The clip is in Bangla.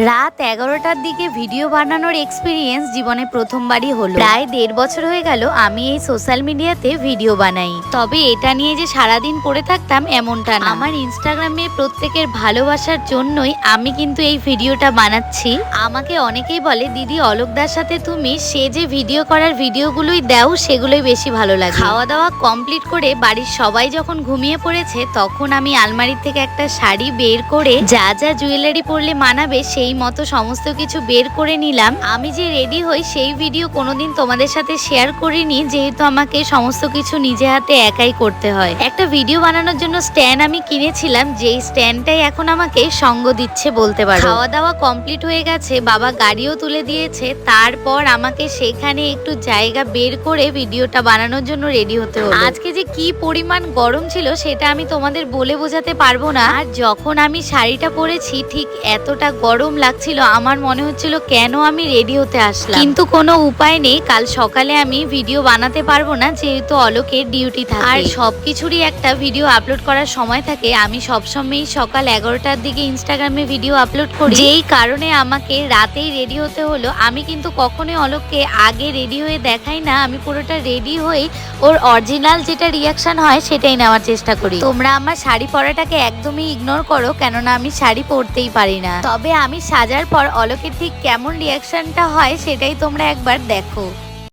রাত 11টার দিকে ভিডিও বানানোর এক্সপিরিয়েন্স জীবনে প্রথমবারই হলো। প্রায় 1.5 বছর হয়ে গেল আমি এই সোশ্যাল মিডিয়াতে ভিডিও বানাই। তবে এটা নিয়ে যে সারাদিন পড়ে থাকতাম এমনটা না। আমার ইনস্টাগ্রামে প্রত্যেকের ভালোবাসার জন্যই আমি কিন্তু এই ভিডিওটা বানাচ্ছি। আমাকে অনেকেই বলে, দিদি অলোকদার সাথে তুমি সে যে ভিডিও করার ভিডিওগুলোই দাও সেগুলোই বেশি ভালো লাগে। খাওয়া দাওয়া কমপ্লিট করে বাড়ির সবাই যখন ঘুমিয়ে পড়েছে তখন আমি আলমারি থেকে একটা শাড়ি বের করে যা যা জুয়েলারি পরলে মানাবে সেই মতো সমস্ত কিছু বের করে নিলাম। আমি যে রেডি হই সেই ভিডিও কোনোদিন তোমাদের সাথে শেয়ার করিনি, যেহেতু আমাকে সমস্ত কিছু নিজে হাতে একাই করতে হয়। একটা ভিডিও বানানোর জন্য স্ট্যান্ড আমি কিনেছিলাম, যেই স্ট্যান্ডটাই এখন আমাকে সঙ্গ দিচ্ছে বলতে পারো। খাওয়া দাওয়া কমপ্লিট হয়ে গেছে, বাবা গাড়িও তুলে দিয়েছে। তারপর আমাকে সেখানে একটু জায়গা বের করে ভিডিওটা বানানোর জন্য রেডি হতে হলো। আজকে যে কি পরিমাণ গরম ছিল সেটা আমি তোমাদের বলে বোঝাতে পারবো না। আর যখন আমি শাড়িটা পরেছি ঠিক এতটা গরম লাগছিল, আমার মনে হচ্ছিল কেন আমি রেডি হতে আসলাম। কিন্তু কোনো উপায় নেই, কাল সকালে আমি ভিডিও বানাতে পারবো না যেহেতু অলোকের ডিউটি থাকে। আর সবকিছুরই একটা ভিডিও আপলোড করার সময় থাকে। আমি সবসময় সকাল 11টার দিকে ইনস্টাগ্রামে ভিডিও আপলোড করি, যেই কারণে আমাকে রাতেই রেডি হতে হলো। আমি কিন্তু কখনোই অলোককে আগে রেডি হয়ে দেখাই না, আমি পুরোটা রেডি হয়ে ওর অরিজিনাল যেটা রিয়াকশন হয় সেটাই নেওয়ার চেষ্টা করি। তোমরা আমার শাড়ি পরাটাকে একদমই ইগনোর করো, কেননা আমি শাড়ি পরতেই পারি না। তবে আমি সাজার পর অলোকের ঠিক কেমন রিয়াকশনটা হয় সেটাই তোমরা একবার দেখো।